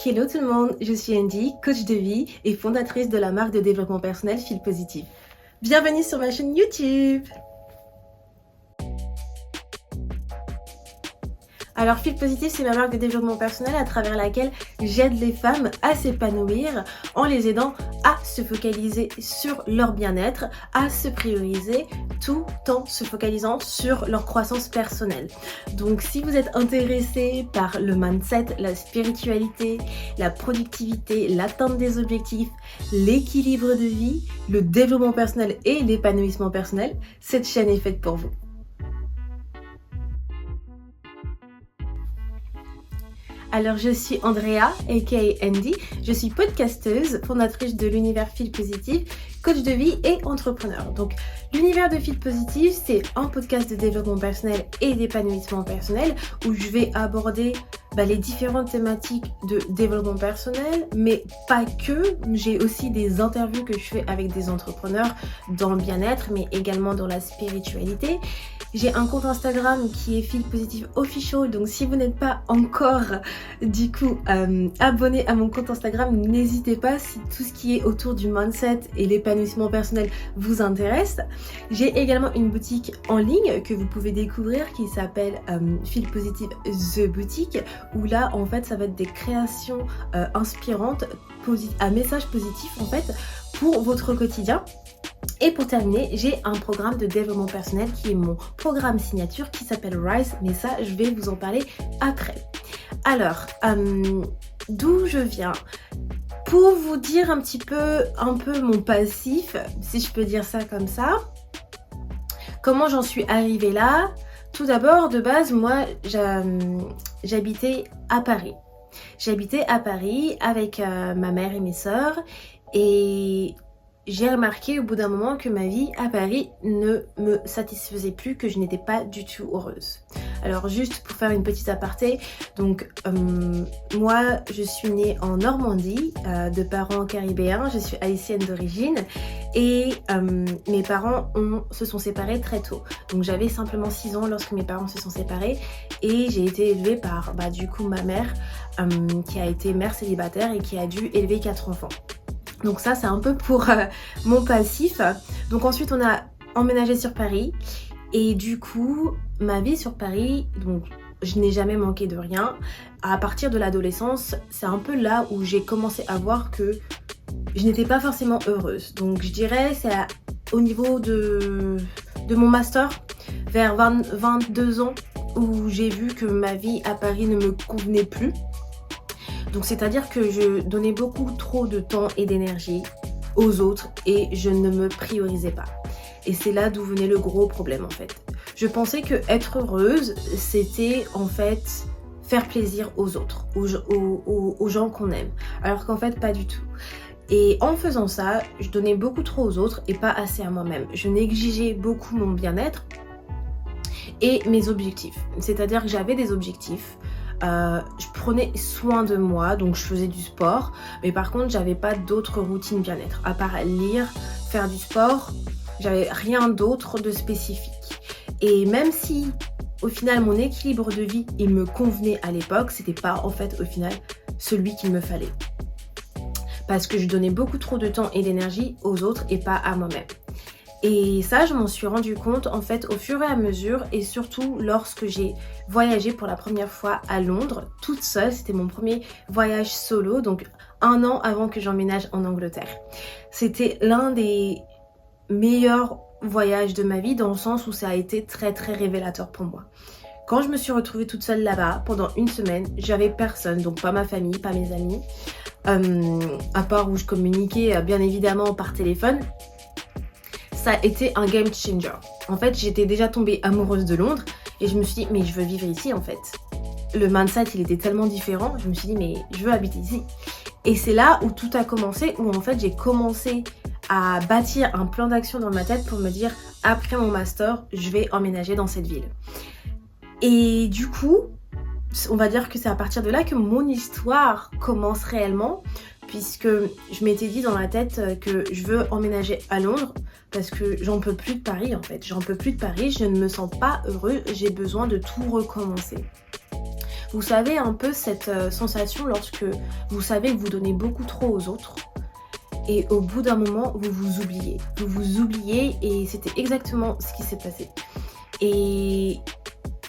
Hello tout le monde, je suis Andy, coach de vie et fondatrice de la marque de développement personnel Feel Positive. Bienvenue sur ma chaîne YouTube. Alors Feel Positive, c'est ma marque de développement personnel à travers laquelle j'aide les femmes à s'épanouir en les aidant à se focaliser sur leur bien-être, à se prioriser tout en se focalisant sur leur croissance personnelle. Donc si vous êtes intéressé par le mindset, la spiritualité, la productivité, l'atteinte des objectifs, l'équilibre de vie, le développement personnel et l'épanouissement personnel, cette chaîne est faite pour vous. Alors je suis Andrea, aka Andy, je suis podcasteuse, fondatrice de l'univers Feel Positive, coach de vie et entrepreneur. Donc l'univers de Feel Positive, c'est un podcast de développement personnel et d'épanouissement personnel où je vais aborder les différentes thématiques de développement personnel, mais pas que. J'ai aussi des interviews que je fais avec des entrepreneurs dans le bien-être, mais également dans la spiritualité. J'ai un compte Instagram qui est Feel Positive Official, donc si vous n'êtes pas encore abonné à mon compte Instagram, n'hésitez pas si tout ce qui est autour du mindset et l'épanouissement personnel vous intéresse. J'ai également une boutique en ligne que vous pouvez découvrir qui s'appelle Feel Positive The Boutique, où là en fait ça va être des créations inspirantes à message positif en fait pour votre quotidien. Et pour terminer, j'ai un programme de développement personnel qui est mon programme signature qui s'appelle Rise, mais ça je vais vous en parler après. Alors, d'où je viens? Pour vous dire un peu mon passif, si je peux dire ça comme ça, comment j'en suis arrivée là? Tout d'abord, de base, moi j'habitais à Paris. J'habitais à Paris avec ma mère et mes sœurs et j'ai remarqué au bout d'un moment que ma vie à Paris ne me satisfaisait plus, que je n'étais pas du tout heureuse. Alors juste pour faire une petite aparté, donc moi je suis née en Normandie de parents caribéens, je suis haïtienne d'origine et mes parents se sont séparés très tôt. Donc j'avais simplement 6 ans lorsque mes parents se sont séparés et j'ai été élevée par ma mère qui a été mère célibataire et qui a dû élever 4 enfants. Donc ça c'est un peu pour mon passif. Donc ensuite on a emménagé sur Paris et du coup ma vie sur Paris, donc je n'ai jamais manqué de rien. À partir de l'adolescence, c'est un peu là où j'ai commencé à voir que je n'étais pas forcément heureuse. Donc je dirais c'est au niveau de mon master, vers 22 ans, où j'ai vu que ma vie à Paris ne me convenait plus. Donc c'est-à-dire que je donnais beaucoup trop de temps et d'énergie aux autres et je ne me priorisais pas. Et c'est là d'où venait le gros problème en fait. Je pensais que être heureuse, c'était en fait faire plaisir aux autres, aux gens qu'on aime. Alors qu'en fait pas du tout. Et en faisant ça, je donnais beaucoup trop aux autres et pas assez à moi-même. Je négligeais beaucoup mon bien-être et mes objectifs. C'est-à-dire que j'avais des objectifs. Je prenais soin de moi, donc je faisais du sport, mais par contre j'avais pas d'autres routines bien-être à part lire, faire du sport. J'avais rien d'autre de spécifique. Et même si au final mon équilibre de vie il me convenait à l'époque, c'était pas en fait au final celui qu'il me fallait, parce que je donnais beaucoup trop de temps et d'énergie aux autres et pas à moi-même. Et ça, je m'en suis rendu compte en fait au fur et à mesure et surtout lorsque j'ai voyagé pour la première fois à Londres, toute seule. C'était mon premier voyage solo, donc 1 an avant que j'emménage en Angleterre. C'était l'un des meilleurs voyages de ma vie dans le sens où ça a été très très révélateur pour moi. Quand je me suis retrouvée toute seule là-bas pendant 1 semaine, j'avais personne, donc pas ma famille, pas mes amis, à part où je communiquais bien évidemment par téléphone. Ça a été un game changer. En fait, j'étais déjà tombée amoureuse de Londres et je me suis dit, mais je veux vivre ici en fait. Le mindset, il était tellement différent. Je me suis dit, mais je veux habiter ici. Et c'est là où tout a commencé, où en fait, j'ai commencé à bâtir un plan d'action dans ma tête pour me dire, après mon master, je vais emménager dans cette ville. Et du coup, on va dire que c'est à partir de là que mon histoire commence réellement, puisque je m'étais dit dans la tête que je veux emménager à Londres parce que j'en peux plus de Paris en fait. J'en peux plus de Paris, je ne me sens pas heureuse, j'ai besoin de tout recommencer. Vous savez un peu cette sensation lorsque vous savez que vous donnez beaucoup trop aux autres et au bout d'un moment vous vous oubliez. Vous vous oubliez et c'était exactement ce qui s'est passé. Et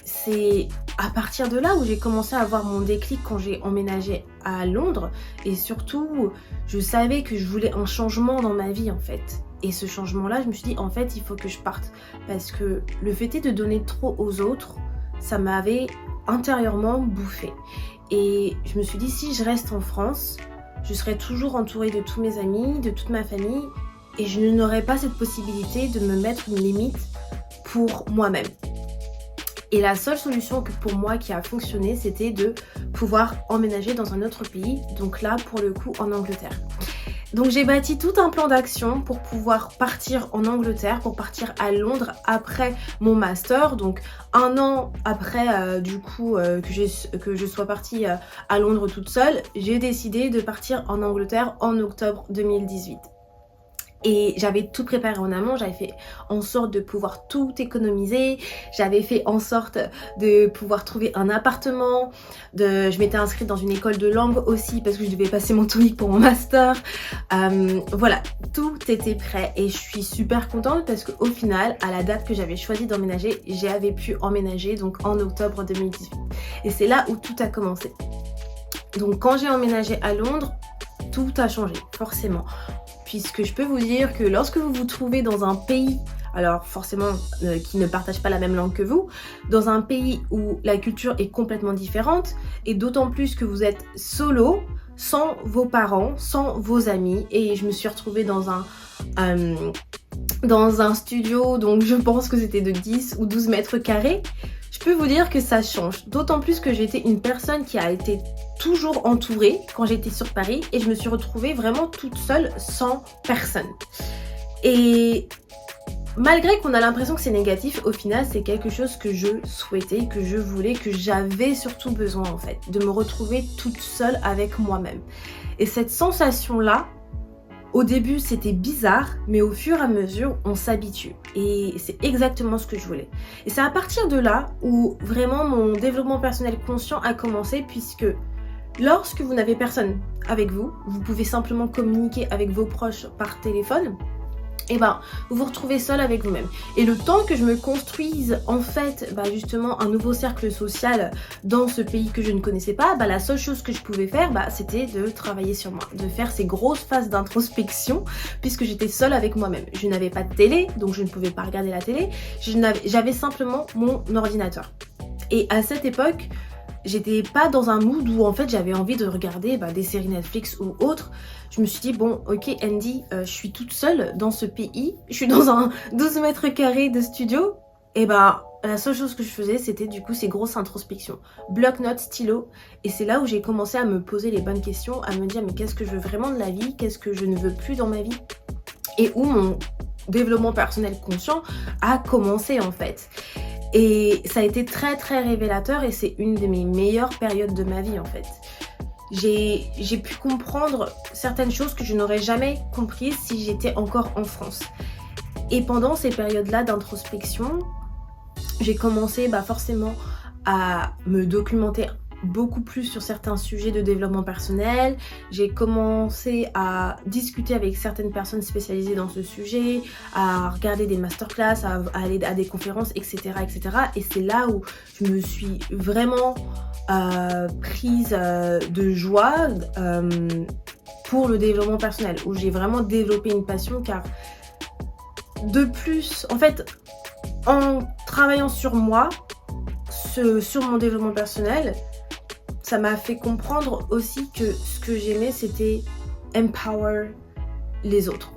c'est à partir de là où j'ai commencé à avoir mon déclic quand j'ai emménagé à Londres et surtout je savais que je voulais un changement dans ma vie en fait. Et ce changement-là, je me suis dit en fait il faut que je parte parce que le fait est de donner trop aux autres, ça m'avait intérieurement bouffé. Et je me suis dit si je reste en France, je serai toujours entourée de tous mes amis, de toute ma famille et je n'aurai pas cette possibilité de me mettre une limite pour moi-même. Et la seule solution que pour moi qui a fonctionné, c'était de pouvoir emménager dans un autre pays, donc là pour le coup en Angleterre. Donc j'ai bâti tout un plan d'action pour pouvoir partir en Angleterre, pour partir à Londres après mon master. Donc un an après que je sois partie à Londres toute seule, j'ai décidé de partir en Angleterre en octobre 2018. Et j'avais tout préparé en amont, j'avais fait en sorte de pouvoir tout économiser, j'avais fait en sorte de pouvoir trouver un appartement, je m'étais inscrite dans une école de langue aussi parce que je devais passer mon TOEIC pour mon master. Voilà, tout était prêt et je suis super contente parce qu'au final, à la date que j'avais choisi d'emménager, j'avais pu emménager donc en octobre 2018. Et c'est là où tout a commencé. Donc quand j'ai emménagé à Londres, tout a changé, forcément. Puisque je peux vous dire que lorsque vous vous trouvez dans un pays, alors forcément qui ne partage pas la même langue que vous, dans un pays où la culture est complètement différente, et d'autant plus que vous êtes solo, sans vos parents, sans vos amis, et je me suis retrouvée dans un studio, donc je pense que c'était de 10 ou 12 mètres carrés, je peux vous dire que ça change. D'autant plus que j'étais une personne qui a été toujours entourée quand j'étais sur Paris et je me suis retrouvée vraiment toute seule sans personne. Et malgré qu'on a l'impression que c'est négatif, au final c'est quelque chose que je souhaitais, que je voulais, que j'avais surtout besoin en fait, de me retrouver toute seule avec moi-même. Et cette sensation-là, au début c'était bizarre, mais au fur et à mesure on s'habitue et c'est exactement ce que je voulais. Et c'est à partir de là où vraiment mon développement personnel conscient a commencé, puisque lorsque vous n'avez personne avec vous, vous pouvez simplement communiquer avec vos proches par téléphone, et vous vous retrouvez seul avec vous-même. Et le temps que je me construise en fait justement un nouveau cercle social dans ce pays que je ne connaissais pas, la seule chose que je pouvais faire c'était de travailler sur moi, de faire ces grosses phases d'introspection puisque j'étais seule avec moi-même. Je n'avais pas de télé, donc je ne pouvais pas regarder la télé, j'avais simplement mon ordinateur. Et à cette époque, j'étais pas dans un mood où en fait j'avais envie de regarder des séries Netflix ou autres. Je me suis dit bon ok Andy, je suis toute seule dans ce pays, je suis dans un 12 mètres carrés de studio, et la seule chose que je faisais c'était du coup ces grosses introspections, bloc-notes, stylo, et c'est là où j'ai commencé à me poser les bonnes questions, à me dire mais qu'est-ce que je veux vraiment de la vie, qu'est-ce que je ne veux plus dans ma vie, et où mon développement personnel conscient a commencé en fait. Et ça a été très très révélateur et c'est une de mes meilleures périodes de ma vie en fait. J'ai pu comprendre certaines choses que je n'aurais jamais comprises si j'étais encore en France. Et pendant ces périodes-là d'introspection, j'ai commencé forcément à me documenter beaucoup plus sur certains sujets de développement personnel. J'ai commencé à discuter avec certaines personnes spécialisées dans ce sujet, à regarder des masterclass, à aller à des conférences, etc. etc. Et c'est là où je me suis vraiment prise de joie pour le développement personnel, où j'ai vraiment développé une passion, car de plus, en fait, en travaillant sur moi, sur mon développement personnel, ça m'a fait comprendre aussi que ce que j'aimais c'était empower les autres,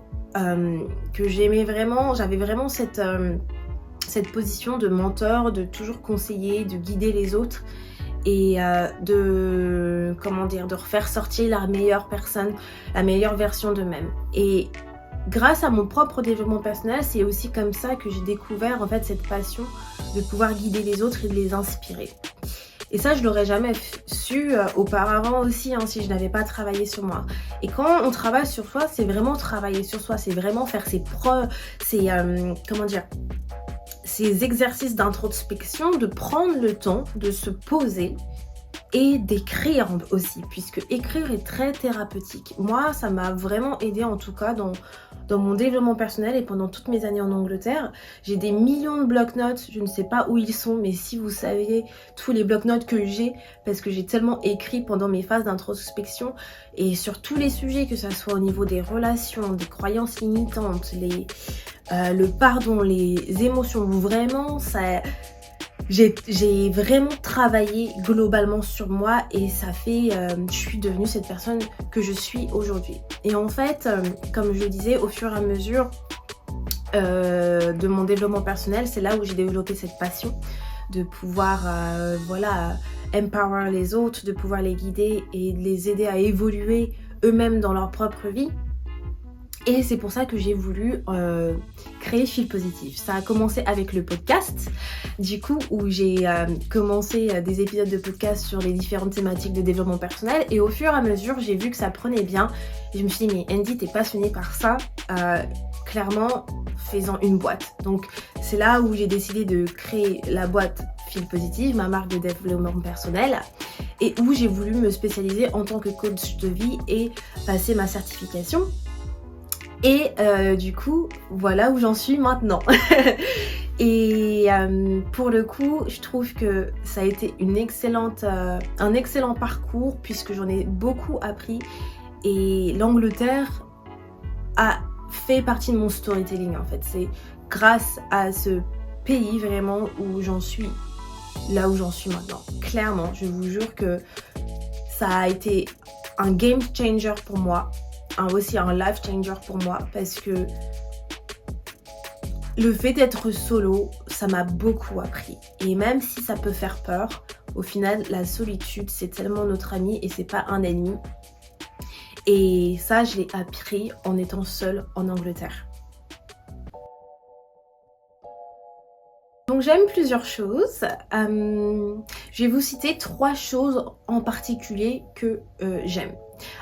que j'aimais vraiment, j'avais vraiment cette position de mentor, de toujours conseiller, de guider les autres et de refaire sortir la meilleure personne, la meilleure version d'eux-mêmes. Et grâce à mon propre développement personnel, c'est aussi comme ça que j'ai découvert en fait cette passion de pouvoir guider les autres et de les inspirer. Et ça, je l'aurais jamais su auparavant aussi, si je n'avais pas travaillé sur moi. Et quand on travaille sur soi, c'est vraiment travailler sur soi, c'est vraiment faire ces exercices d'introspection, de prendre le temps de se poser et d'écrire aussi, puisque écrire est très thérapeutique. Moi, ça m'a vraiment aidé en tout cas dans mon développement personnel et pendant toutes mes années en Angleterre. J'ai des millions de bloc-notes, je ne sais pas où ils sont, mais si vous saviez tous les bloc-notes que j'ai, parce que j'ai tellement écrit pendant mes phases d'introspection et sur tous les sujets, que ce soit au niveau des relations, des croyances limitantes, le pardon, les émotions, vraiment ça... J'ai vraiment travaillé globalement sur moi et ça fait, je suis devenue cette personne que je suis aujourd'hui. Et en fait, comme je le disais, au fur et à mesure de mon développement personnel, c'est là où j'ai développé cette passion de pouvoir, empower les autres, de pouvoir les guider et de les aider à évoluer eux-mêmes dans leur propre vie. Et c'est pour ça que j'ai voulu créer Feel Positive. Ça a commencé avec le podcast, du coup, où j'ai commencé des épisodes de podcast sur les différentes thématiques de développement personnel. Et au fur et à mesure, j'ai vu que ça prenait bien. Et je me suis dit, mais Andy, t'es passionnée par ça. Clairement, fais-en une boîte. Donc, c'est là où j'ai décidé de créer la boîte Feel Positive, ma marque de développement personnel. Et où j'ai voulu me spécialiser en tant que coach de vie et passer ma certification. Et du coup, voilà où j'en suis maintenant. Et pour le coup, je trouve que ça a été un excellent parcours puisque j'en ai beaucoup appris. Et l'Angleterre a fait partie de mon storytelling en fait. C'est grâce à ce pays vraiment où j'en suis là où j'en suis maintenant. Clairement, je vous jure que ça a été un game changer pour moi. Aussi un life changer pour moi parce que le fait d'être solo, ça m'a beaucoup appris. Et même si ça peut faire peur, au final, la solitude, c'est tellement notre ami et c'est pas un ennemi. Et ça, je l'ai appris en étant seule en Angleterre. Donc j'aime plusieurs choses. Je vais vous citer 3 choses en particulier que j'aime.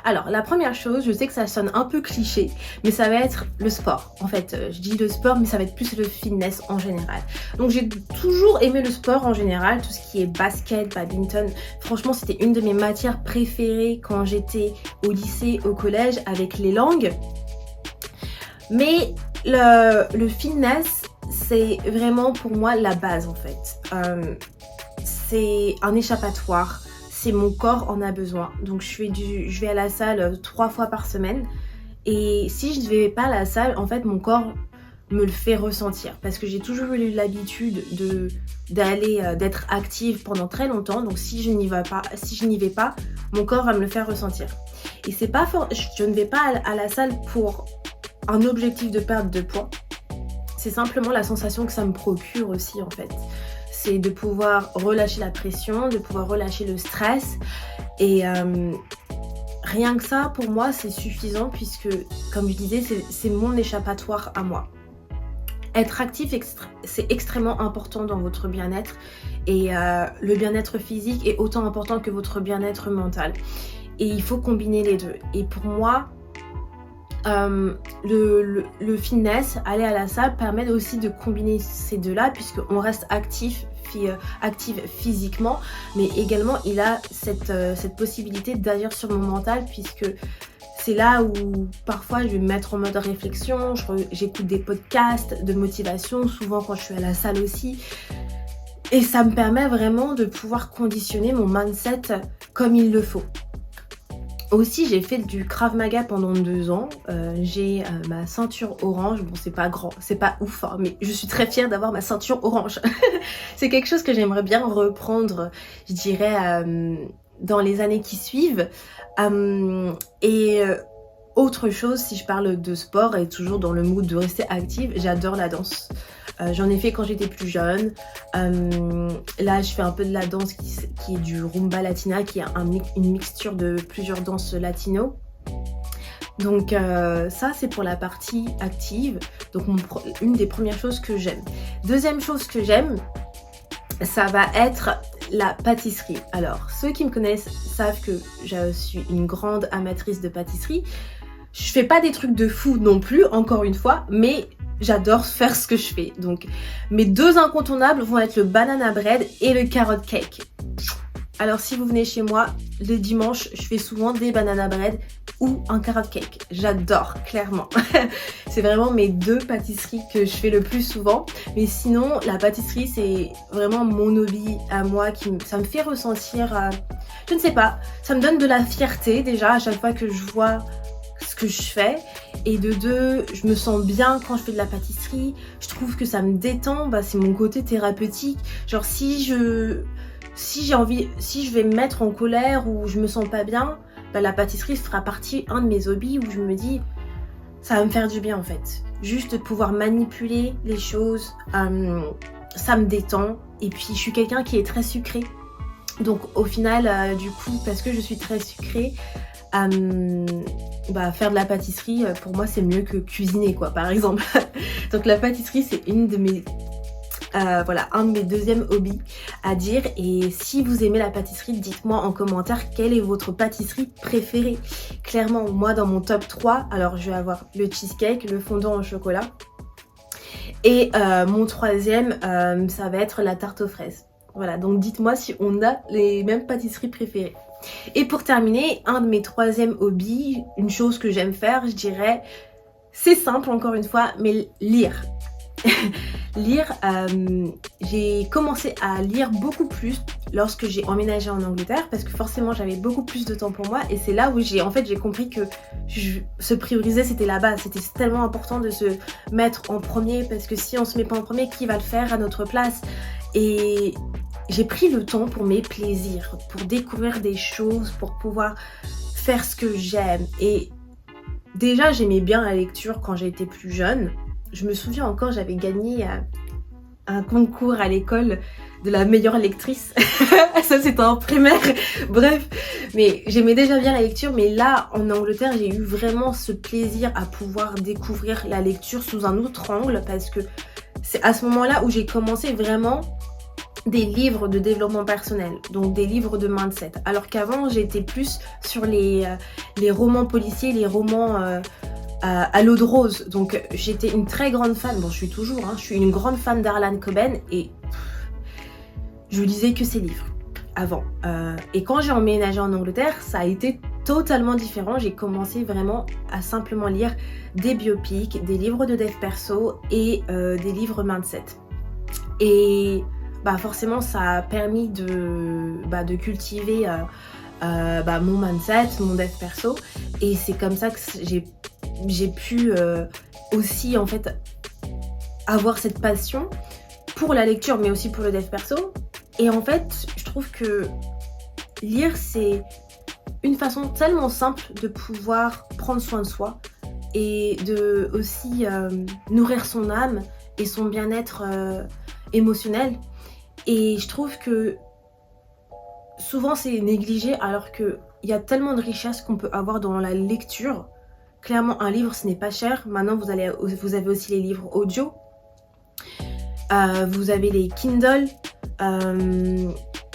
Alors la première chose, je sais que ça sonne un peu cliché, mais ça va être le sport. En fait, je dis le sport, mais ça va être plus le fitness en général. Donc j'ai toujours aimé le sport en général, tout ce qui est basket, badminton. Franchement, c'était une de mes matières préférées quand j'étais au lycée, au collège, avec les langues. Mais le fitness, c'est vraiment pour moi la base en fait. C'est un échappatoire. C'est mon corps en a besoin. Donc je vais à la salle 3 fois par semaine. Et si je ne vais pas à la salle, en fait mon corps me le fait ressentir. Parce que j'ai toujours eu l'habitude d'être active pendant très longtemps. Donc si je n'y vais pas, mon corps va me le faire ressentir. Et c'est pas fort. Je ne vais pas à la salle pour un objectif de perte de poids. C'est simplement la sensation que ça me procure aussi en fait. C'est de pouvoir relâcher la pression, de pouvoir relâcher le stress. Et rien que ça, pour moi, c'est suffisant puisque, comme je disais, c'est mon échappatoire à moi. Être actif, c'est extrêmement important dans votre bien-être. Et le bien-être physique est autant important que votre bien-être mental. Et il faut combiner les deux. Et pour moi, le fitness, aller à la salle, permet aussi de combiner ces deux-là puisqu'on reste active physiquement, mais également il a cette possibilité d'agir sur mon mental puisque c'est là où parfois je vais me mettre en mode réflexion, j'écoute des podcasts de motivation, souvent quand je suis à la salle aussi. Et ça me permet vraiment de pouvoir conditionner mon mindset comme il le faut. Aussi, j'ai fait du Krav Maga pendant 2 ans. J'ai ma ceinture orange. Bon, c'est pas grand, c'est pas ouf, hein, mais je suis très fière d'avoir ma ceinture orange. C'est quelque chose que j'aimerais bien reprendre, je dirais, dans les années qui suivent. Autre chose, si je parle de sport et toujours dans le mood de rester active, j'adore la danse. J'en ai fait quand j'étais plus jeune. Là, je fais un peu de la danse qui est du rumba latina, qui est une mixture de plusieurs danses latino. Donc ça, c'est pour la partie active. Donc une des premières choses que j'aime. Deuxième chose que j'aime, ça va être la pâtisserie. Alors, ceux qui me connaissent savent que je suis une grande amatrice de pâtisserie. Je fais pas des trucs de fou non plus, encore une fois, mais j'adore faire ce que je fais. Donc, mes 2 incontournables vont être le banana bread et le carrot cake. Alors si vous venez chez moi, le dimanche, je fais souvent des banana bread ou un carrot cake. J'adore, clairement. C'est vraiment mes deux pâtisseries que je fais le plus souvent. Mais sinon, la pâtisserie, c'est vraiment mon hobby à moi. Ça me fait ressentir, je ne sais pas, ça me donne de la fierté déjà à chaque fois que je vois ce que je fais. Et de deux, je me sens bien quand je fais de la pâtisserie. Je trouve que ça me détend, c'est mon côté thérapeutique. Genre si je vais me mettre en colère ou je me sens pas bien, la pâtisserie fera partie un de mes hobbies où je me dis ça va me faire du bien en fait. Juste de pouvoir manipuler les choses, ça me détend. Et puis je suis quelqu'un qui est très sucré. Donc au final, du coup, parce que je suis très sucrée, faire de la pâtisserie, pour moi c'est mieux que cuisiner quoi, par exemple. Donc la pâtisserie c'est une de mes... un de mes deuxièmes hobbies à dire. Et si vous aimez la pâtisserie, dites-moi en commentaire quelle est votre pâtisserie préférée. Clairement, moi dans mon top 3, alors je vais avoir le cheesecake, le fondant au chocolat. Et mon troisième, ça va être la tarte aux fraises. Voilà, donc dites-moi si on a les mêmes pâtisseries préférées. Et pour terminer, un de mes troisièmes hobbies, une chose que j'aime faire, je dirais, c'est simple encore une fois, mais lire. Lire, j'ai commencce à lire beaucoup plus lorsque j'ai emménagé en Angleterre parce que forcément j'avais beaucoup plus de temps pour moi et c'est là où j'ai compris que se prioriser c'était la base, c'était tellement important de se mettre en premier parce que si on se met pas en premier, qui va le faire à notre place? Et j'ai pris le temps pour mes plaisirs, pour découvrir des choses, pour pouvoir faire ce que j'aime. Et déjà j'aimais bien la lecture quand j'étais plus jeune. Je me souviens encore, j'avais gagné un concours à l'école de la meilleure lectrice. Ça c'était en primaire, bref. Mais j'aimais déjà bien la lecture, mais là en Angleterre j'ai eu vraiment ce plaisir à pouvoir découvrir la lecture sous un autre angle parce que c'est à ce moment-là où j'ai commencé vraiment des livres de développement personnel, donc des livres de mindset. Alors qu'avant j'étais plus sur les romans policiers, les romans... à l'eau de rose, donc j'étais une très grande fan, bon je suis toujours, je suis une grande fan d'Harlan Coben et je lisais que ses livres avant. Et quand j'ai emménagé en Angleterre, ça a été totalement différent, j'ai commencé vraiment à simplement lire des biopics, des livres de dev perso et des livres mindset. Et forcément ça a permis de cultiver mon mindset, mon dev perso et c'est comme ça que j'ai pu aussi en fait avoir cette passion pour la lecture mais aussi pour le dev perso. Et en fait je trouve que lire c'est une façon tellement simple de pouvoir prendre soin de soi et de aussi nourrir son âme et son bien-être émotionnel. Et je trouve que souvent c'est négligé alors qu'il y a tellement de richesses qu'on peut avoir dans la lecture. Clairement, un livre, ce n'est pas cher. Maintenant, vous avez aussi les livres audio. Vous avez les Kindle.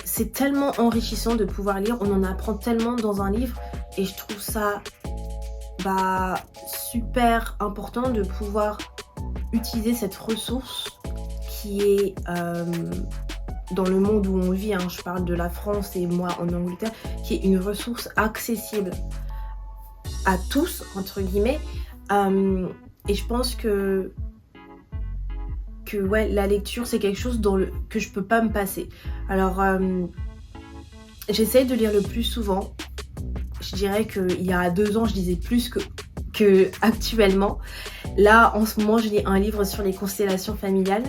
C'est tellement enrichissant de pouvoir lire. On en apprend tellement dans un livre. Et je trouve ça super important de pouvoir utiliser cette ressource qui est dans le monde où on vit. Je parle de la France et moi en Angleterre, qui est une ressource accessible à tous, entre guillemets, et je pense que la lecture c'est quelque chose que je peux pas me passer. Alors j'essaie de lire le plus souvent. Je dirais qu'il y a 2 ans je lisais plus que actuellement. Là en ce moment je lis un livre sur les constellations familiales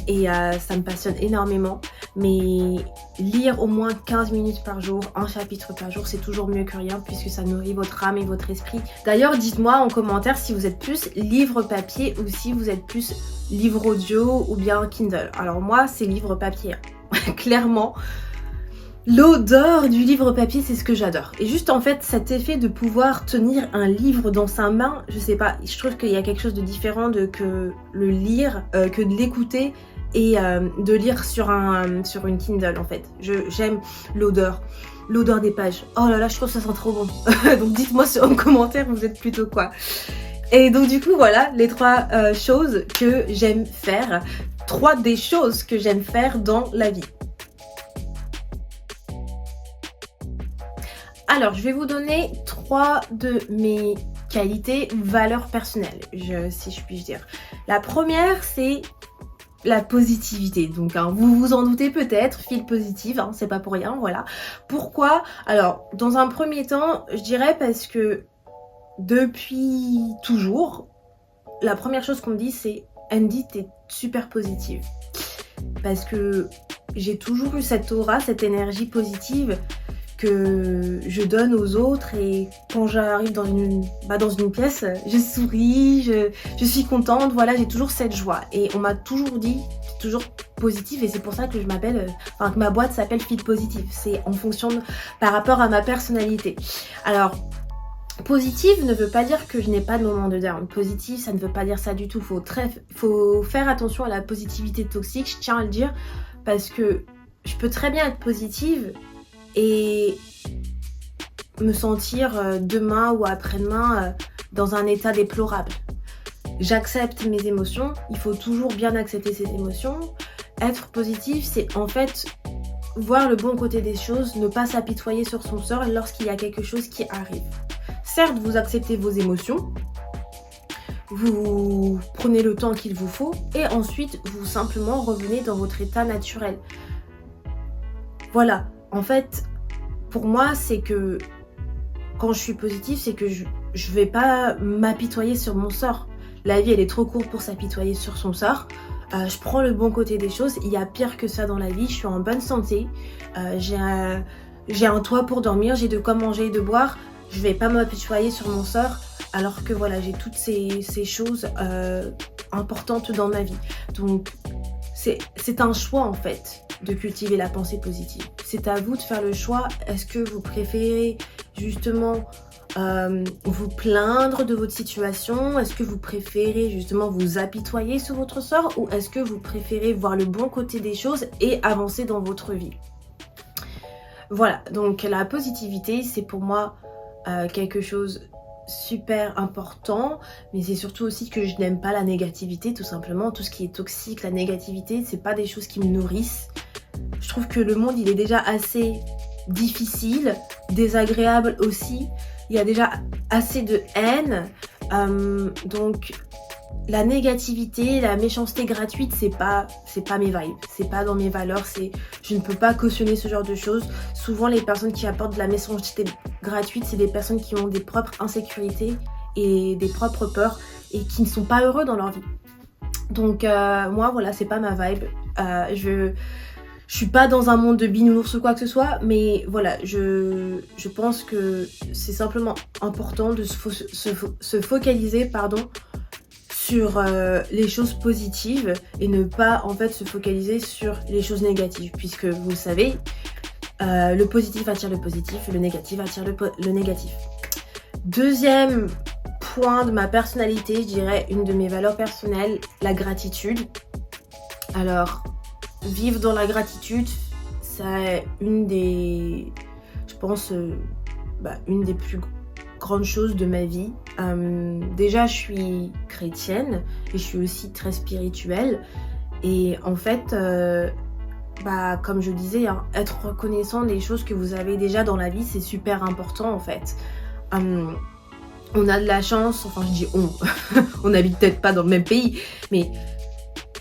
et ça me passionne énormément, mais lire au moins 15 minutes par jour, un chapitre par jour, c'est toujours mieux que rien puisque ça nourrit votre âme et votre esprit. D'ailleurs dites-moi en commentaire si vous êtes plus livre papier ou si vous êtes plus livre audio ou bien Kindle. Alors moi c'est livre papier, clairement. L'odeur du livre papier, c'est ce que j'adore. Et juste en fait, cet effet de pouvoir tenir un livre dans sa main, je sais pas, je trouve qu'il y a quelque chose de différent que le lire, que de l'écouter et de lire sur une Kindle en fait. J'aime l'odeur des pages. Oh là là, je trouve que ça sent trop bon. Donc dites-moi en commentaire, vous êtes plutôt quoi. Et donc du coup, voilà les 3 choses que j'aime faire. 3 des choses que j'aime faire dans la vie. Alors, je vais vous donner 3 de mes qualités, valeurs personnelles, si je puis dire. La première, c'est la positivité. Donc, vous vous en doutez peut-être, fil positive, c'est pas pour rien, voilà. Pourquoi? Alors, dans un premier temps, je dirais parce que depuis toujours, la première chose qu'on me dit, c'est Andy, t'es super positive. Parce que j'ai toujours eu cette aura, cette énergie positive que je donne aux autres, et quand j'arrive dans une pièce, je souris, je suis contente, voilà, j'ai toujours cette joie. Et on m'a toujours dit, toujours positive, et c'est pour ça que que ma boîte s'appelle Fil Positive. C'est en fonction par rapport à ma personnalité. Alors, positive ne veut pas dire que je n'ai pas de moment de down. Positive, ça ne veut pas dire ça du tout. Faut faire attention à la positivité toxique, je tiens à le dire, parce que je peux très bien être positive et me sentir demain ou après-demain dans un état déplorable. J'accepte mes émotions, il faut toujours bien accepter ses émotions. Être positive, c'est en fait voir le bon côté des choses, ne pas s'apitoyer sur son sort lorsqu'il y a quelque chose qui arrive. Certes, vous acceptez vos émotions, vous prenez le temps qu'il vous faut, et ensuite vous simplement revenez dans votre état naturel. Voilà, en fait, pour moi, c'est que quand je suis positive, c'est que je vais pas m'apitoyer sur mon sort. La vie, elle est trop courte pour s'apitoyer sur son sort. Je prends le bon côté des choses, il y a pire que ça dans la vie, je suis en bonne santé, j'ai un toit pour dormir, j'ai de quoi manger et de boire. Je vais pas m'apitoyer sur mon sort, alors que voilà, j'ai toutes ces choses importantes dans ma vie. Donc c'est un choix en fait de cultiver la pensée positive. C'est à vous de faire le choix. Est-ce que vous préférez justement vous plaindre de votre situation? Est-ce que vous préférez justement vous apitoyer sur votre sort? Ou est-ce que vous préférez voir le bon côté des choses et avancer dans votre vie? Voilà, donc la positivité, c'est pour moi quelque chose super important, mais c'est surtout aussi que je n'aime pas la négativité, tout simplement. Tout ce qui est toxique, la négativité, c'est pas des choses qui me nourrissent. Je trouve que le monde, il est déjà assez difficile, désagréable aussi. Il y a déjà assez de haine, donc la négativité, la méchanceté gratuite, c'est pas mes vibes, c'est pas dans mes valeurs, je ne peux pas cautionner ce genre de choses. Souvent, les personnes qui apportent de la méchanceté gratuite, c'est des personnes qui ont des propres insécurités et des propres peurs et qui ne sont pas heureux dans leur vie. Donc moi, voilà, c'est pas ma vibe. Je suis pas dans un monde de bisounours ou quoi que ce soit, mais voilà, je pense que c'est simplement important de se focaliser, sur les choses positives et ne pas en fait se focaliser sur les choses négatives, puisque vous le savez, le positif attire le positif et le négatif attire le négatif. Deuxième point de ma personnalité, je dirais une de mes valeurs personnelles, la gratitude. Alors, vivre dans la gratitude, c'est une des plus grandes choses de ma vie. Déjà, je suis chrétienne et je suis aussi très spirituelle. Et en fait, comme je disais, être reconnaissant des choses que vous avez déjà dans la vie, c'est super important en fait. On a de la chance, enfin je dis on n'habite peut-être pas dans le même pays, mais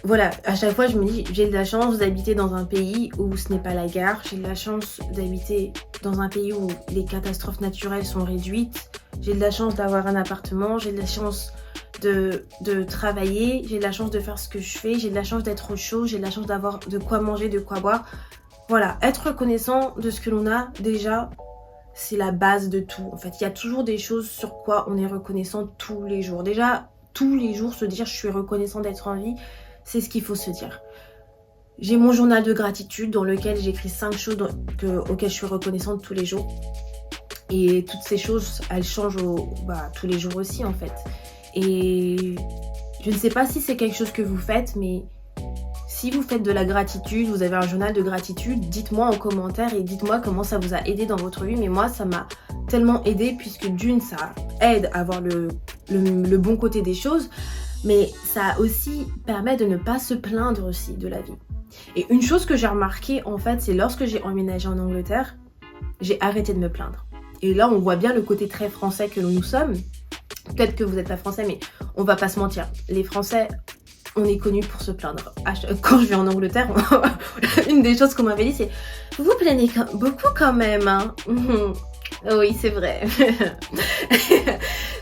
voilà, à chaque fois je me dis, j'ai de la chance d'habiter dans un pays où ce n'est pas la guerre, j'ai de la chance d'habiter dans un pays où les catastrophes naturelles sont réduites, j'ai de la chance d'avoir un appartement, j'ai de la chance de travailler, j'ai de la chance de faire ce que je fais, j'ai de la chance d'être au chaud, j'ai de la chance d'avoir de quoi manger, de quoi boire. Voilà, être reconnaissant de ce que l'on a déjà, c'est la base de tout. En fait, il y a toujours des choses sur quoi on est reconnaissant tous les jours. Déjà, tous les jours, se dire je suis reconnaissant d'être en vie, c'est ce qu'il faut se dire. J'ai mon journal de gratitude dans lequel j'écris 5 choses auxquelles je suis reconnaissante tous les jours. Et toutes ces choses, elles changent tous les jours aussi en fait. Et je ne sais pas si c'est quelque chose que vous faites, mais si vous faites de la gratitude, vous avez un journal de gratitude, dites-moi en commentaire et dites-moi comment ça vous a aidé dans votre vie. Mais moi, ça m'a tellement aidé puisque d'une, ça aide à voir le bon côté des choses, mais ça aussi permet de ne pas se plaindre aussi de la vie. Et une chose que j'ai remarqué en fait, c'est lorsque j'ai emménagé en Angleterre, j'ai arrêté de me plaindre. Et là, on voit bien le côté très français que nous sommes. Peut-être que vous n'êtes pas français, mais on va pas se mentir. Les Français, on est connus pour se plaindre. Quand je vais en Angleterre, une des choses qu'on m'avait dit, c'est « Vous vous plaignez beaucoup quand même, hein ?» Oui, c'est vrai.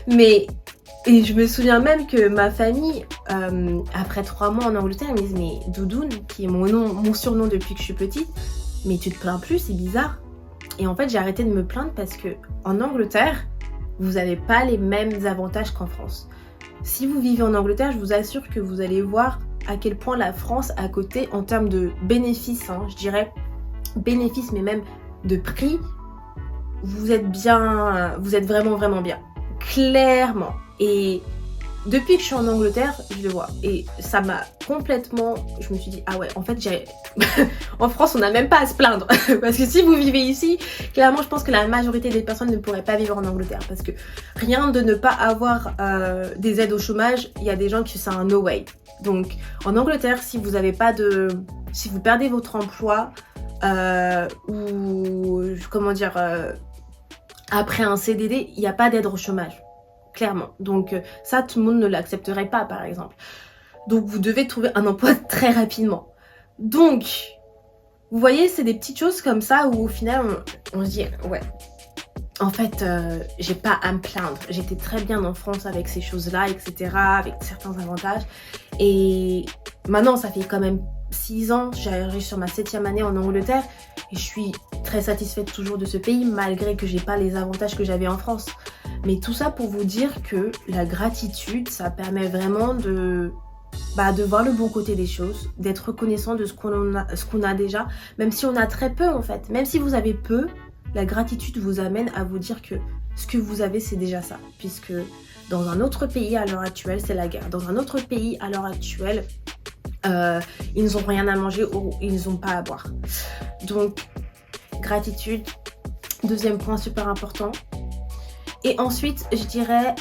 Mais... Et je me souviens même que ma famille, après 3 mois en Angleterre, ils me disent « Mais Doudoune, qui est mon surnom depuis que je suis petite, mais tu te plains plus, c'est bizarre. » Et en fait, j'ai arrêté de me plaindre parce que en Angleterre, vous n'avez pas les mêmes avantages qu'en France. Si vous vivez en Angleterre, je vous assure que vous allez voir à quel point la France à côté, en termes de bénéfices, hein, je dirais bénéfices, mais même de prix, vous êtes bien, vous êtes vraiment vraiment bien, clairement. Et depuis que je suis en Angleterre, je le vois. Et ça m'a complètement... Je me suis dit, ah ouais, en fait, en France, on n'a même pas à se plaindre. Parce que si vous vivez ici, clairement, je pense que la majorité des personnes ne pourraient pas vivre en Angleterre. Parce que rien de ne pas avoir des aides au chômage, il y a des gens qui c'est un no way. Donc, en Angleterre, si vous avez pas de... Si vous perdez votre emploi, ou... Comment dire... après un CDD, il n'y a pas d'aide au chômage. Clairement. Donc ça, tout le monde ne l'accepterait pas, par exemple. Donc vous devez trouver un emploi très rapidement. Donc, vous voyez, c'est des petites choses comme ça où au final, on se dit, ouais, en fait, j'ai pas à me plaindre. J'étais très bien en France avec ces choses-là, etc., avec certains avantages. Et maintenant, ça fait quand même 6 ans, j'arrive sur ma 7e année en Angleterre et je suis très satisfaite toujours de ce pays, malgré que j'ai pas les avantages que j'avais en France. Mais tout ça pour vous dire que la gratitude, ça permet vraiment de voir le bon côté des choses, d'être reconnaissant de ce qu'on a déjà, même si on a très peu en fait. Même si vous avez peu, la gratitude vous amène à vous dire que ce que vous avez, c'est déjà ça. Puisque dans un autre pays à l'heure actuelle, c'est la guerre. Dans un autre pays à l'heure actuelle, ils n'ont rien à manger ou ils n'ont pas à boire. Donc, gratitude, deuxième point super important. Et ensuite, je dirais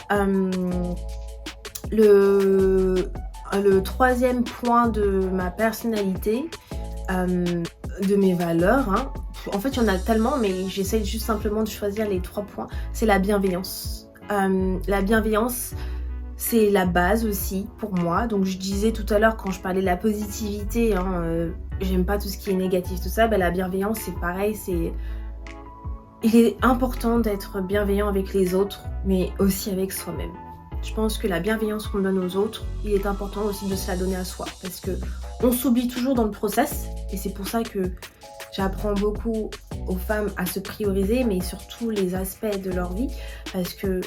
le troisième point de ma personnalité, de mes valeurs. Hein. En fait, il y en a tellement, mais j'essaie juste simplement de choisir les 3 points. C'est la bienveillance. La bienveillance, c'est la base aussi pour moi. Donc, je disais tout à l'heure quand je parlais de la positivité, hein, j'aime pas tout ce qui est négatif, tout ça. La bienveillance, c'est pareil, il est important d'être bienveillant avec les autres, mais aussi avec soi-même. Je pense que la bienveillance qu'on donne aux autres, il est important aussi de se la donner à soi. Parce que on s'oublie toujours dans le process. Et c'est pour ça que j'apprends beaucoup aux femmes à se prioriser, mais sur tous les aspects de leur vie. Parce que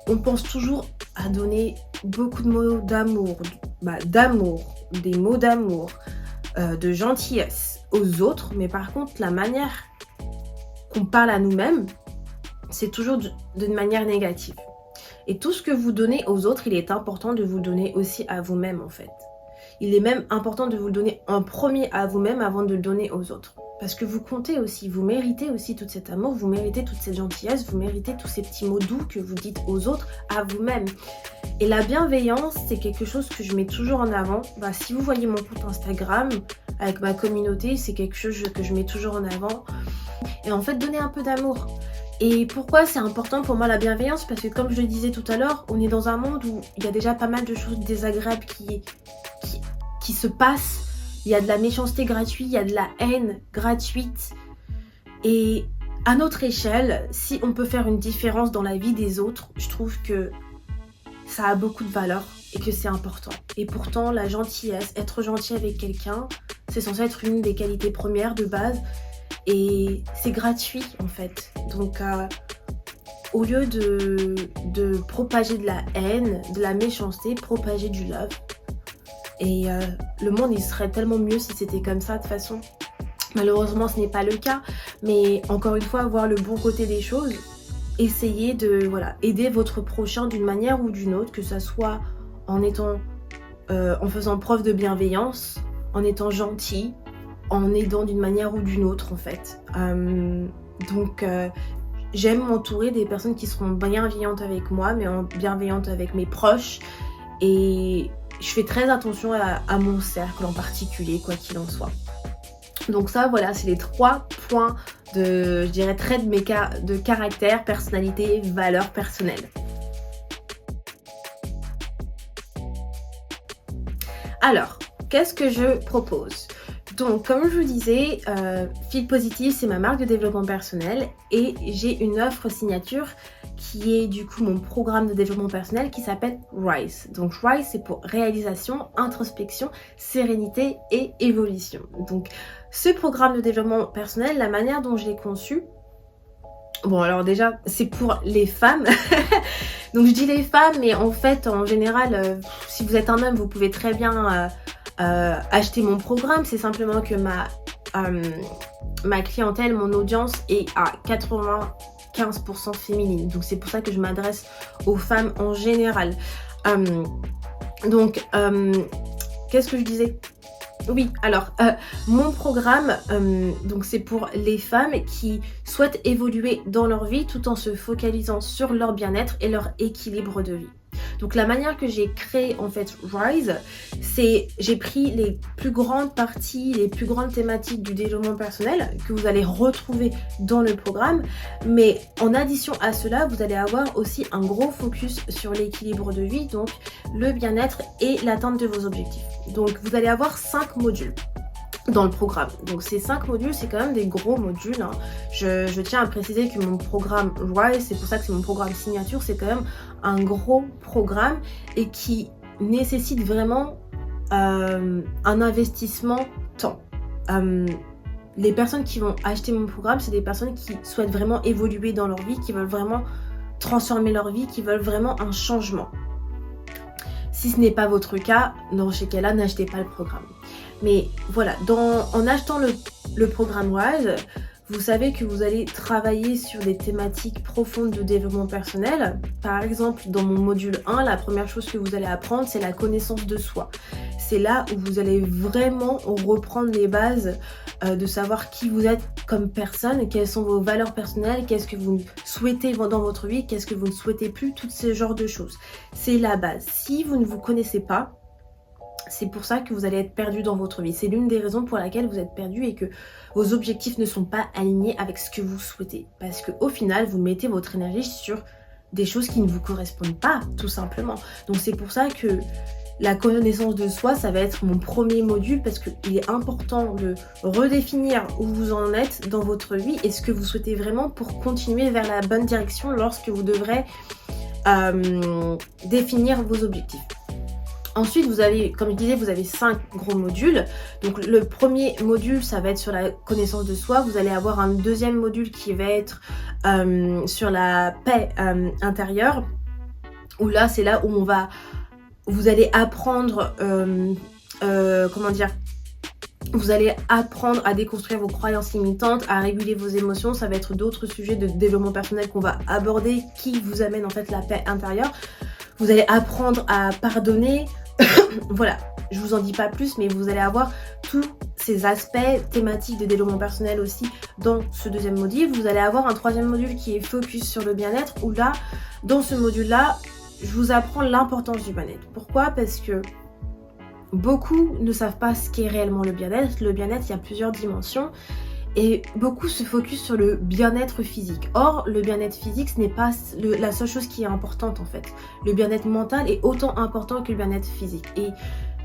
on pense toujours à donner beaucoup de mots d'amour, des mots d'amour, de gentillesse aux autres. Mais par contre, la manière qu'on parle à nous-mêmes, c'est toujours d'une manière négative. Et tout ce que vous donnez aux autres, il est important de vous le donner aussi à vous-même en fait. Il est même important de vous le donner en premier à vous-même avant de le donner aux autres. Parce que vous comptez aussi, vous méritez aussi tout cet amour, vous méritez toute cette gentillesse, vous méritez tous ces petits mots doux que vous dites aux autres, à vous-même. Et la bienveillance, c'est quelque chose que je mets toujours en avant. Si vous voyez mon compte Instagram, avec ma communauté, c'est quelque chose que je mets toujours en avant. Et en fait, donner un peu d'amour. Et pourquoi c'est important pour moi la bienveillance? Parce que comme je le disais tout à l'heure, on est dans un monde où il y a déjà pas mal de choses désagréables qui se passent. Il y a de la méchanceté gratuite, il y a de la haine gratuite. Et à notre échelle, si on peut faire une différence dans la vie des autres, je trouve que ça a beaucoup de valeur et que c'est important. Et pourtant, la gentillesse, être gentil avec quelqu'un, c'est censé être une des qualités premières de base. Et c'est gratuit en fait. Donc au lieu de propager de la haine, de la méchanceté, propager du love. Et le monde il serait tellement mieux si c'était comme ça de toute façon. Malheureusement ce n'est pas le cas. Mais encore une fois, voir le bon côté des choses. Essayez de aider votre prochain d'une manière ou d'une autre. Que ça soit en faisant preuve de bienveillance, en étant gentil, en aidant d'une manière ou d'une autre en fait. J'aime m'entourer des personnes qui seront bienveillantes avec moi, mais bienveillantes avec mes proches. Et je fais très attention à mon cercle en particulier, quoi qu'il en soit. Donc ça, voilà, c'est les 3 points je dirais, traits de caractère, personnalité, valeurs personnelles. Alors, qu'est-ce que je propose? Donc, comme je vous disais, Feel Positive, c'est ma marque de développement personnel et j'ai une offre signature qui est du coup mon programme de développement personnel qui s'appelle RISE. Donc RISE, c'est pour réalisation, introspection, sérénité et évolution. Donc ce programme de développement personnel, la manière dont je l'ai conçu, bon alors déjà c'est pour les femmes. Donc je dis les femmes, mais en fait en général, si vous êtes un homme, vous pouvez très bien acheter mon programme. C'est simplement que ma clientèle, mon audience est à 95% féminine. Donc c'est pour ça que je m'adresse aux femmes en général. Qu'est-ce que je disais? Oui, alors, mon programme, donc c'est pour les femmes qui souhaitent évoluer dans leur vie tout en se focalisant sur leur bien-être et leur équilibre de vie. Donc la manière que j'ai créé en fait RISE, c'est j'ai pris les plus grandes parties, les plus grandes thématiques du développement personnel que vous allez retrouver dans le programme, mais en addition à cela, vous allez avoir aussi un gros focus sur l'équilibre de vie, donc le bien-être et l'atteinte de vos objectifs. Donc vous allez avoir 5 modules dans le programme. Donc ces 5 modules, c'est quand même des gros modules, hein. Je tiens à préciser que mon programme RISE, c'est pour ça que c'est mon programme signature, c'est quand même un gros programme et qui nécessite vraiment un investissement temps. Les personnes qui vont acheter mon programme, c'est des personnes qui souhaitent vraiment évoluer dans leur vie, qui veulent vraiment transformer leur vie, qui veulent vraiment un changement. Si ce n'est pas votre cas, dans ce cas-là, n'achetez pas le programme. Mais voilà, en achetant le programme RISE, vous savez que vous allez travailler sur des thématiques profondes de développement personnel. Par exemple, dans mon module 1, la première chose que vous allez apprendre, c'est la connaissance de soi. C'est là où vous allez vraiment reprendre les bases de savoir qui vous êtes comme personne, quelles sont vos valeurs personnelles, qu'est-ce que vous souhaitez dans votre vie, qu'est-ce que vous ne souhaitez plus, tout ce genre de choses. C'est la base. Si vous ne vous connaissez pas, c'est pour ça que vous allez être perdu dans votre vie. C'est l'une des raisons pour laquelle vous êtes perdu et que vos objectifs ne sont pas alignés avec ce que vous souhaitez. Parce qu'au final, vous mettez votre énergie sur des choses qui ne vous correspondent pas, tout simplement. Donc c'est pour ça que la connaissance de soi, ça va être mon premier module parce qu'il est important de redéfinir où vous en êtes dans votre vie et ce que vous souhaitez vraiment pour continuer vers la bonne direction lorsque vous devrez définir vos objectifs. Ensuite, vous avez, comme je disais, vous avez 5 gros modules. Donc le premier module, ça va être sur la connaissance de soi. Vous allez avoir un deuxième module qui va être sur la paix intérieure. Où là, c'est là où vous allez apprendre, vous allez apprendre à déconstruire vos croyances limitantes, à réguler vos émotions. Ça va être d'autres sujets de développement personnel qu'on va aborder qui vous amènent en fait la paix intérieure. Vous allez apprendre à pardonner. Voilà, je vous en dis pas plus, mais vous allez avoir tous ces aspects thématiques de développement personnel aussi dans ce deuxième module. Vous allez avoir un troisième module qui est focus sur le bien-être, où là, dans ce module-là, je vous apprends l'importance du bien-être. Pourquoi? Parce que beaucoup ne savent pas ce qu'est réellement le bien-être. Le bien-être, il y a plusieurs dimensions. Et beaucoup se focus sur le bien-être physique. Or, le bien-être physique, ce n'est pas la seule chose qui est importante en fait. Le bien-être mental est autant important que le bien-être physique. Et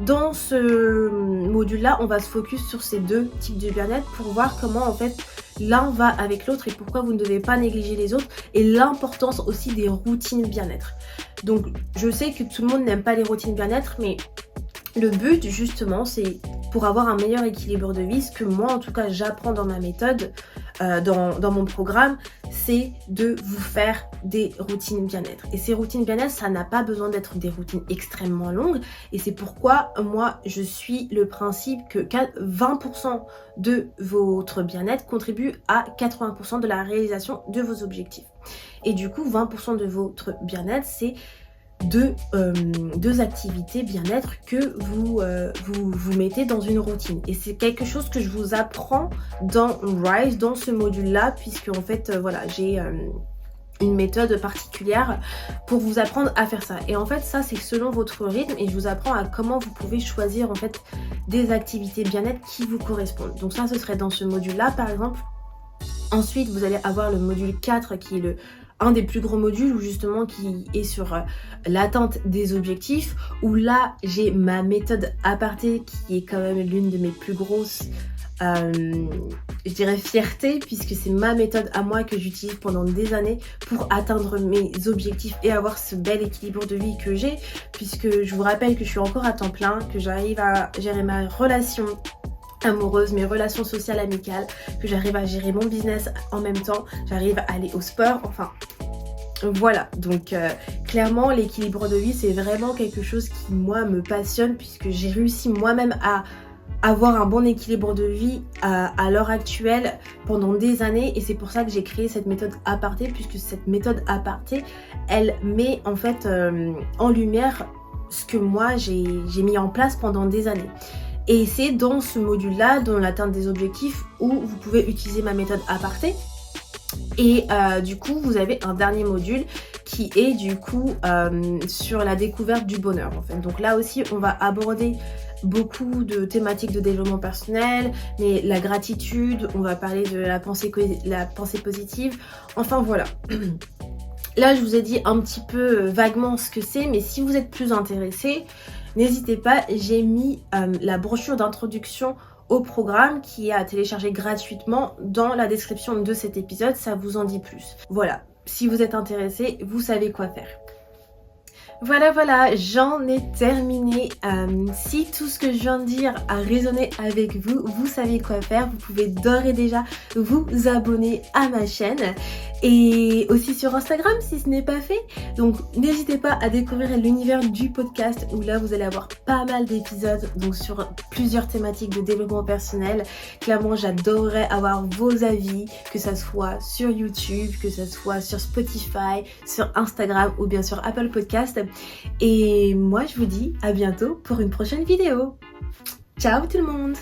dans ce module-là, on va se focus sur ces deux types de bien-être pour voir comment en fait l'un va avec l'autre et pourquoi vous ne devez pas négliger les autres et l'importance aussi des routines bien-être. Donc, je sais que tout le monde n'aime pas les routines bien-être, mais le but justement, c'est pour avoir un meilleur équilibre de vie, ce que moi en tout cas j'apprends dans ma méthode, dans mon programme, c'est de vous faire des routines bien-être. Et ces routines bien-être, ça n'a pas besoin d'être des routines extrêmement longues. Et c'est pourquoi moi je suis le principe que 20% de votre bien-être contribue à 80% de la réalisation de vos objectifs. Et du coup 20% de votre bien-être, c'est deux activités bien-être que vous mettez dans une routine. Et c'est quelque chose que je vous apprends dans RISE, dans ce module-là, puisque en fait, voilà, j'ai une méthode particulière pour vous apprendre à faire ça. Et en fait, ça, c'est selon votre rythme et je vous apprends à comment vous pouvez choisir en fait des activités bien-être qui vous correspondent. Donc ça, ce serait dans ce module-là, par exemple. Ensuite, vous allez avoir le module 4 qui est un des plus gros modules, justement qui est sur l'atteinte des objectifs, où là j'ai ma méthode aparté qui est quand même l'une de mes plus grosses je dirais fierté, puisque c'est ma méthode à moi que j'utilise pendant des années pour atteindre mes objectifs et avoir ce bel équilibre de vie que j'ai, puisque je vous rappelle que je suis encore à temps plein, que j'arrive à gérer ma relation amoureuse, mes relations sociales, amicales, que j'arrive à gérer mon business en même temps, j'arrive à aller au sport, enfin voilà. Donc clairement l'équilibre de vie c'est vraiment quelque chose qui moi me passionne, puisque j'ai réussi moi-même à avoir un bon équilibre de vie à l'heure actuelle pendant des années, et c'est pour ça que j'ai créé cette méthode aparté, puisque cette méthode aparté elle met en fait en lumière ce que moi j'ai mis en place pendant des années. Et c'est dans ce module là, dans l'atteinte des objectifs, où vous pouvez utiliser ma méthode aparté. Et du coup vous avez un dernier module qui est du coup sur la découverte du bonheur en fait. Donc là aussi on va aborder beaucoup de thématiques de développement personnel, mais la gratitude, on va parler de la pensée positive, enfin voilà. Là je vous ai dit un petit peu vaguement ce que c'est, mais si vous êtes plus intéressé, n'hésitez pas, j'ai mis la brochure d'introduction au programme qui est à télécharger gratuitement dans la description de cet épisode, ça vous en dit plus. Voilà, si vous êtes intéressé, vous savez quoi faire. Voilà, j'en ai terminé. Si tout ce que je viens de dire a résonné avec vous, vous savez quoi faire. Vous pouvez d'ores et déjà vous abonner à ma chaîne et aussi sur Instagram si ce n'est pas fait. Donc n'hésitez pas à découvrir l'univers du podcast, où là vous allez avoir pas mal d'épisodes donc sur plusieurs thématiques de développement personnel. Clairement j'adorerais avoir vos avis, que ça soit sur YouTube, que ça soit sur Spotify, sur Instagram ou bien sur Apple Podcast. Et moi je vous dis à bientôt pour une prochaine vidéo. Ciao tout le monde!